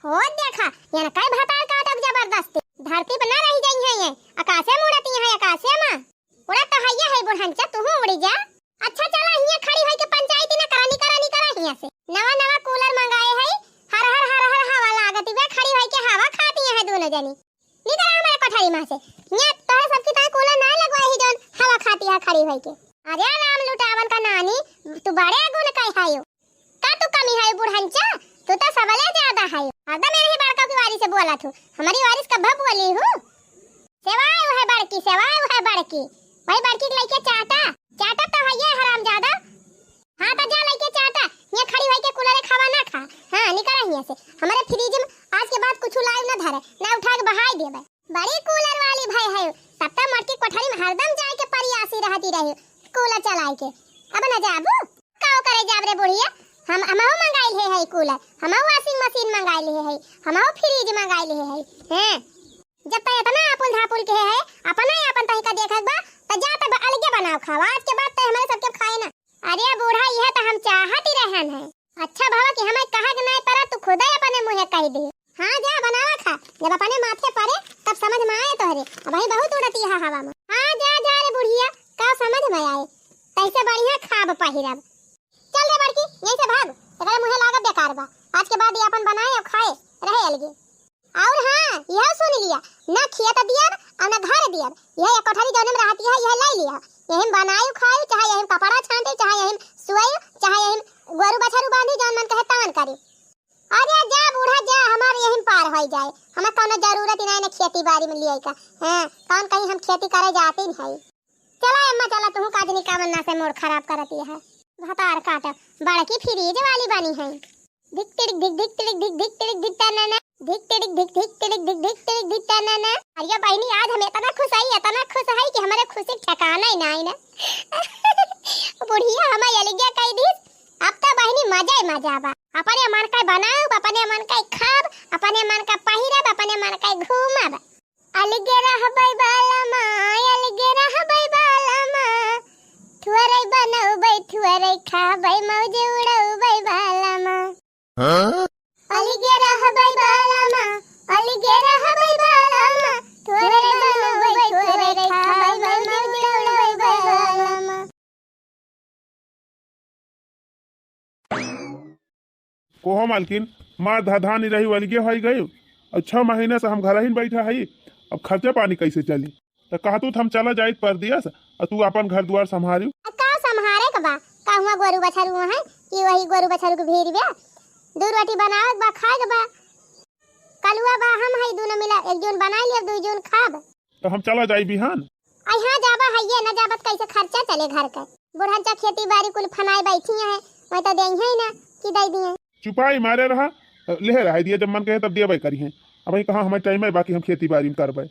हो देखा याना काय भातार का तब जबरदस्ती धरती पर ना रही जाई है ये आकाशे में उड़ती है आकाशे में उड़ा तो हइया है बुढ़ांचा तू उड़ी जा। अच्छा चला हिया खड़ी होई के पंचायती ना करानी हिया से नवा कूलर मंगाए है हर हवा लागती बे खड़ी होई के हवा खाती है दोनों जनी निकल हमारे कोठरी में से ये तोरे सबकी ताय कूलर ना लगवाई ही जोन हवा खाती है खड़ी होई के अरे नाम लुटावन का नानी, तू बड़े गुण कह हायो का, तू कमी है बुढ़ंचा, तू तो सबले ज्यादा है। हरदम मेरे ही बड़का की वारी से बोला तू, हमारी वारिस कब बोली हूँ। सेवाए वो है बड़की, सेवाए वो है बड़की, भाई बड़की के लइके चाटा चाटा तो है ये हरामजादा। हाँ तो जा लइके चाटा, ये खड़ी होई के कूलर खावा ना खा। हाँ निकल रही से, हमारे फ्रिज में आज के बाद कुछ लाइव ना धरे, ना उठा के बहाई देबे। बड़ी कूलर वाली भाई है, सप्ताह मटकी कोठरी में हरदम जाए के परियासी रहती रही कूलर चलाए के। अब न जाबू काओ करे जाब रे बुढ़िया, हमहु मंगाइल है कूलर, हमहु वाशिंग मशीन मंगाइल है, हमहु फ्रिज मंगाइल है। हैं जब तक इतना अपुल धापुल के है अपना ही अपन तहिका देखत बा, त जा त अलगे बनाओ खावा, आज के बाद त हमारे सबके खाए ना। अरे बूढ़ा यह तो हम चाहत ही रहन है। अच्छा भावा कि हमें कहा कि नहीं पड़ा, तू खुद ही अपने मुंह कह दे। हाँ जा बनावा खा, जब अपने माथे पड़े तब समझ में आए तोहरे। भाई बहुत उड़ती है हवा में। हाँ जा जा रे बुढ़िया, का समझ में आए तैसे बढ़िया खाब पहिरब। चल रे बड़की यहीं से भाग, तेरे मुंह लागत बेकार बा। आज के बाद ये अपन बनाए और खाए रहे अलगे। और हाँ यह सुन लिया, ना खिया दिया और ना घर दिया, यह कोठरी जोने में रहती है यह ले लिया। यही बनाई खाए, चाहे यही कपड़ा छांटे, चाहे यही सुई, चाहे यही गोरु बछरू बांधी, जौन मन कहे तवन करी। अरे जा बूढ़ा जा, हमारे यही पार हो जाए, हमें कोनो जरूरत ही नहीं ना खेती बाड़ी में लिए का। हां कौन कहीं हम खेती करे जाते ही नहीं। चला अम्मा चला, तू काजनी का मन्ना से मोड़ खराब करती है। भतार काटा बड़की फ्रिज वाली बनी है। दिख तिड़िक दिख दिख तिड़िक दिख दिख तिड़िक दिख तना ना, दिख तिड़िक दिख दिख तिड़िक दिख दिख तिड़िक दिख तना ना। अरे बहनी आज हम इतना खुश है कि हमारे खुशी ठिकाना ही नहीं ना। बुढ़िया हमें अलगिया कह दी, अब तो बहनी मजा ही मजा बा। अपने मन का बनाओ, अपने मन का खाब, अपने मन का पहिरब, अपने मन का घूमब। अलगे रहबै बालमा, अलगे रहबै बालमा, थुअरै बनौबै थुअरै खाबै, मौज उड़ौबै बालमा। अलगे रहबै बालमा, अलगे रहबै बालमा, थुअरै बनौबै थुअरै खाबै, मौज उड़ौबै बालमा। कोहो मालकिन मार धाधा नहीं रही वाली के होई गई। और 6 महीने से हम घर ही बैठा है, अब खर्चा पानी कैसे चली। तो कहतू हम चला जाए पर दिया और तू अपन घर द्वार संभालियो। का संभारे का बा, का हुआ गोरु बछरू है कि वही गोरु बछरू के भेड़ बा, दू रोटी बनावे बा खाए के बा। कलुआ बा हम है दोनों मिला, एक जन बना लिया दू जन खाब। तो हम चला जाई बिहान। आई हां जाबा है ये न जाबत कैसे खर्चा चले घर का। बुढ़ाचा खेती बाड़ी कुल फनाई बैठी है, मैं तो देई है ना कि दई दिए। चुपाई मारे रहा ले रहा दिया, जब मन कहे तब दिया भाई करी है। अब भाई कहाँ हमारे टाइम है, बाकी हम खेती बाड़ी में करबे।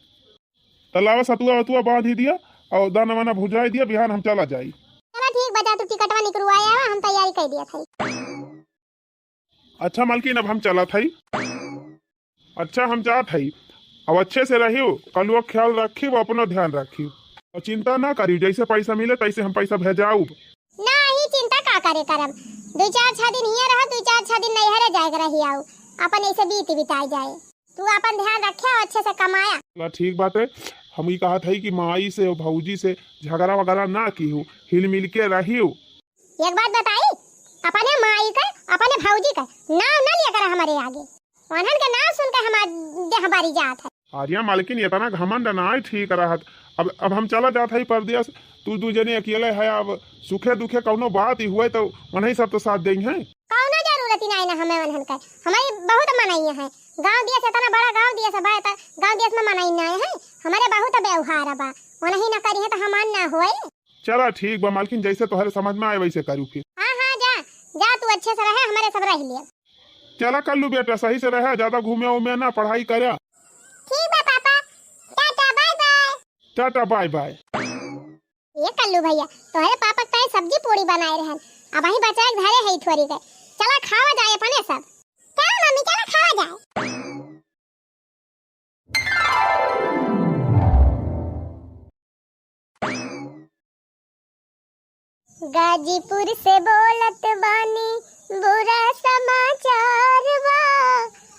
तलावा सतुआ वतुआ बांध ही दिया और दाना वाना भुजाई दिया, बिहान हम चला जाई। चलो ठीक बता, तू टिकटवा निकलवाया, हम तैयारी कर दिया था। अच्छा मालकिन अब हम चला था। अच्छा हम जात है, अब अच्छे से रहियो, कलुआ ख्याल रखी, वो अपना ध्यान रखी और चिंता ना करी, जैसे पैसा मिले तैसे हम पैसा भेजाऊ। नहीं चिंता का करे करम, 2-4 दिन हिया रह, 2-4 दिन नहीं हरे जाए रही आऊ, अपन ऐसे बीत बिताई जाए। तू अपन ध्यान रखे और अच्छे से कमाया। ठीक बात है, हम ही कहा था कि माई से और भौजी से झगड़ा वगैरह ना की हो, हिल मिल के रही हो। एक बात बताई, अपने माई का अपने भौजी का नाम न लिया कर हमारे आगे, उन्हन का नाम सुनकर हमारी जात है। आर्या मालकिन इतना घमंड ना ठीक रहत। अब हम चला जात है परदेश, तू दू जने अकेले है, अब सुखे दुखे कौनो बात ही हुए तो उन्हीं सब तो साथ देंगे हैं। कौनो जरूरत ही नहीं ना हमें उन्हन का, हमारी बहुत मनाई है। गांव दिया से इतना बड़ा गांव दिया से बड़ा गांव दिया में मनाई नहीं है, हमारे बहुत व्यवहार बा, उन्हीं ना करी है तो हमान ना होए। चला ठीक बा मालकिन, जैसे तुम्हारे समझ में आए वैसे करूँ फिर। हाँ जा जा, तू अच्छे से रहे, हमारे सब रह लिया। चला कर लू बेटा, सही से रहे, ज्यादा घूमे उमे ना, पढ़ाई करे। ठीक है पापा, टाटा बाय बाय। टाटा बाय बाय। ये कल्लू भैया तोहरे पापा कई सब्जी पूरी बनाए रहन, अब वही बचाए घरे है थोड़ी के, चला खावा जाए अपने सब। क्या मम्मी चला खावा जाए। गाजीपुर से बोलत बानी, बुरा समाचार बा,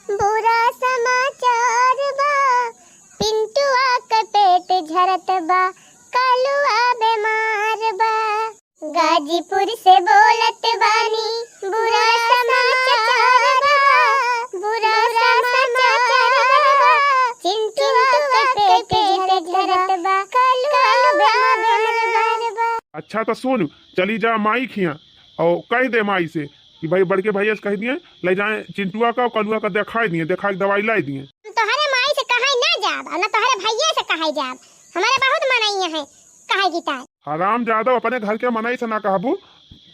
बुरा समाचार बा, पिंटुआ का पेट झरत बा, कलुआ बीमार बा। गाजीपुर से बोलत बानी, बुरा समाचार बा, बुरा समाचार बा, पिंटुआ का पेट झरत बा, कलुआ बीमार बा। अच्छा तो सुन, चली जा माई खिया और कह दे माई से कि भाई बड़के भैया से कह दिए ले जाए चिंटुआ का और कलुआ का दिखा दिए, दिखा के दवाई लाई दिए। तोहरे माई से कहे ना जाब और ना तोहरे भैया से कहे जाब, हमारे बहुत मनैया है कहे गीता। हराम जादव अपने घर के मनाई से ना कहबू,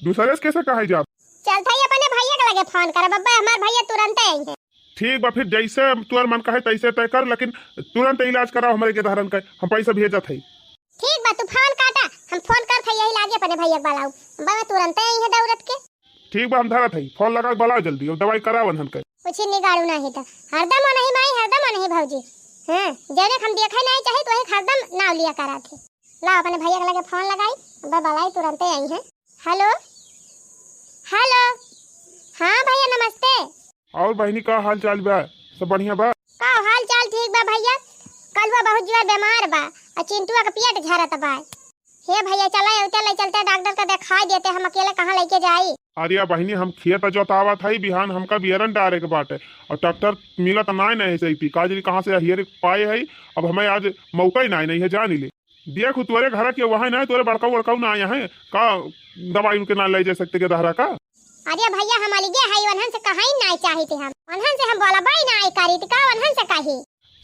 दूसरे से कैसे कहे जाब। चल थई अपने भैया के लगे फोन कर बब्बा, हमार भैया तुरंत आई है। ठीक बा, फिर जैसे तुअर मन कहे तैसे तय कर, लेकिन तुरंत इलाज कराओ हमारे के धारण का, हम पैसा भेजत है। ठीक बा, तू फोन काटा, हम फोन कर थई यही लागे अपने भैया के बुलाऊ, बब्बा तुरंत आई है दौड़त के। ठीक बा, हम धरत है, फोन लगा के बुलाओ जल्दी और दवाई करावन हन के। कुछ निगाड़ू नहीं तो हरदम नहीं माई, हरदम नहीं भौजी। हां जने हम देखे नहीं चाहे तो वही हरदम नाव लिया करा थे। ला अपने भैया के लगे फोन लगाई, बब्बा बुलाई तुरंत आई है। हेलो हेलो, हां भैया नमस्ते। और बहनी का हाल चाल बा, सब बढ़िया बा? का हाल चाल ठीक बा भैया, कलवा बहुत जोर बीमार बा और चिंटुआ का पेट झरत बा। हे भैया चला उतले चलते डॉक्टर का दिखाई देते, हम अकेले कहां लेके जाई। अरे बहनी हम खेत जोतावा था बिहान, हमका बियरन डारे के बाटे और ट्रैक्टर मिला तो नहीं सही थी काजरी कहाँ से हियर पाए है। अब हमें आज मौका ही नहीं है, जान ले देख तुरे घर के वहाँ ना तुरे बड़का बड़का ना आया है का दवाई उनके ना ले जा सकते के दहरा का। अरे भैया हमारी गे है वनहन से कहीं नहीं चाही थे, हम वनहन से हम बोला भाई ना आई करी का वनहन से कही।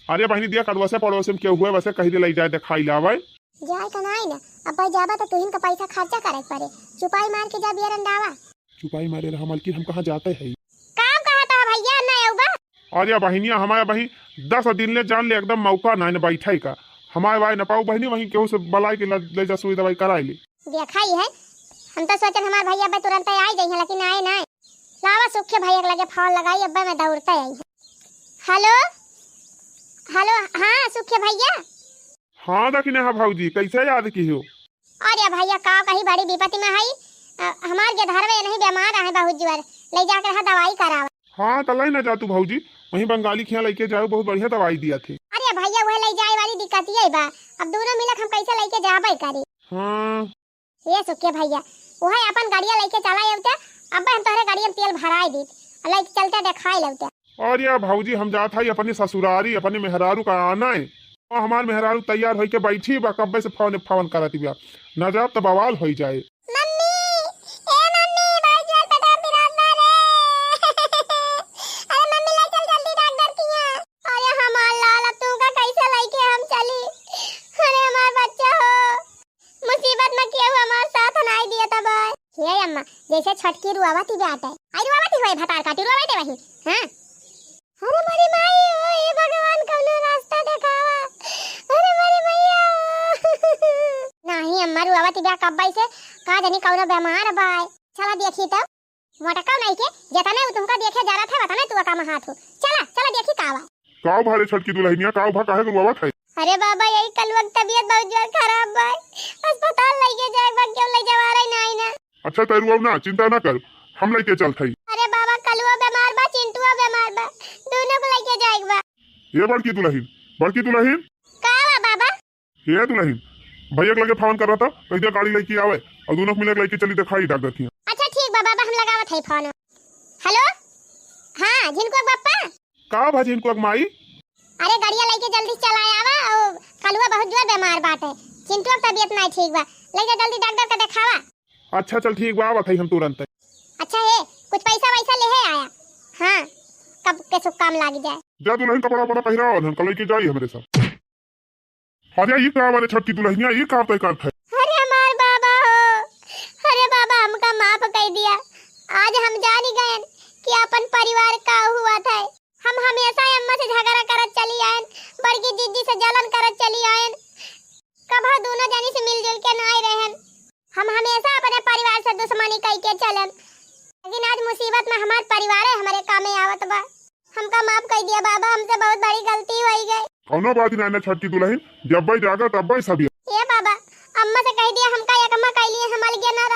अरे बहनी दिया कदवा से पड़ोस में क्यों हुए वैसे कहीं ले जाए दिखाई लावे जाए का नहीं ना, अब भाई जाबा तो तुहिन का पैसा खर्चा करे पड़े, चुपाई मार के जा बियरन डावा। चुपाई मारे रहा मलकी, हम कहाँ जाते हैं काम कहा था भैया ना आऊबा। अरे बहनिया हमारे बहन 10 दिन ले जान ले एकदम मौका ना न बैठे का, हमारे भाई न पाऊ बहनी वहीं केहू से बलाई के ले जा सुई दवाई कराई ली। देखाई है हम तो सोचन हमार भैया बे तुरंत आई जाई, लेकिन आए नहीं। लावा सुखे भैया के लगे फोन लगाई, अब्बा मैं दौड़ते आई है। हेलो हेलो, हां सुखे भैया। हाँ दखिने हाँ भाऊजी, कैसे याद की हो? अरे भैया का कहीं बड़ी विपत्ति में है, हमार के घर में नहीं बीमार है बहुत जोर, ले जाकर रहा दवाई करावा। हाँ तो लाई ना जा तू भाऊजी, वहीं बंगाली खिया लेके जाओ, बहुत बढ़िया दवाई दिया थी। अरे भैया वह ले जाए वाली दिक्कत ये बा, अब दोनों मिलक हम कैसे लेके जाबे करी। हाँ ये सुखे भैया वह अपन गाड़िया लेके चला आउते, अब हम तोहरे गाड़िया में तेल भराई दी लेके चलते दिखाई लौटे। और या भाऊजी हम जात है अपने ससुरारी अपने मेहरारू का आना है, और हमार मेहरारू तैयार होई के बैठी बा, कब्बे से फोन फोन करती बा, न जाब तो बवाल हो जाए। मम्मी ए मम्मी भाई चल बेटा बिरादना रे अरे मम्मी ले चल जल्दी डॉक्टर किया। अरे हमार लाला तू का कैसे लेके हम चली, अरे हमार बच्चा हो मुसीबत में क्यों हमार साथ नहीं दिया तब। ये अम्मा जैसे छटकी रुआवती बेटा आई रुआवती होए भतार काटी रुआवते वही। हां अरे मेरी माई ओ ये भगवान कौन रास्ता दिखावा, अरे मेरी मैया नहीं अम्मा रुआवती बा कब्बाई से का जानी कौन बीमार बा। चला देखी तो मोटका नहीं के जतने तुमका देखे जा रहा था बताने तू का हाथ हो, चला चला देखी कावा काव भारे छटकी दुल्हनिया काव भा काहे रुआवत है। अरे बाबा यही कल वक्त तबीयत बहुत जोर खराब बा, अस्पताल लेके जाए बा क्यों ले जावा रही नहीं ना। अच्छा तरुआ ना चिंता ना कर, हम लेके चलते हैं। अरे बाबा कलुआ बीमार बा चिंटुआ बीमार बा, दोनों को लेके जाए बा। ये बड़की दुल्हन कावा बाबा ये दुल्हन भैया के लगे फोन कर रहा था, कैसे गाड़ी लेके आवे और दोनों मिलकर लेके चली दिखाई डॉक्टर की। अच्छा ठीक बा बाबा हम लगावत है फोन। हेलो हां झिनको पापा का भाजी इनको माई। अरे गाड़िया लेके जल्दी चला आवा, और कलुआ बहुत जोर बीमार बाटे, चिंटू की तबीयत नहीं ठीक बा, लेके जल्दी डॉक्टर का दिखावा। अच्छा चल ठीक बा, आवत है हम तुरंत। अच्छा है कुछ पैसा वैसा ले है आया। हां कब के सब काम लाग जाए। जा दुल्हन कपड़ा बड़ा पहरा और हम कल लेके जाई हमारे साथ। अरे ये का वाले छटकी दुल्हनिया ये का तय करत है। अरे हमार बाबा हो, अरे बाबा हमका माफ कर दिया, आज हम जान ही गए कि अपन परिवार का हुआ था। हम हमेशा अम्मा से झगड़ा करत चली आयन, बड़की दीदी से जलन करत चली आयन, कभी दोनों जानी से मिलजुल के नहीं रहन। हम हमेशा अपने परिवार से दुश्मनी कई के चलन, लेकिन आज मुसीबत में हमार परिवार है हमारे काम में आवत बा। हमका माफ कर दिया बाबा, हमसे बहुत बड़ी गलती हो गई। कौनो बात नहीं ना छटकी दुल्हन, जब भाई जागा तब भाई सब। ये बाबा अम्मा से कह दिया हमका एक अम्मा कह लिए हमारे लिए ना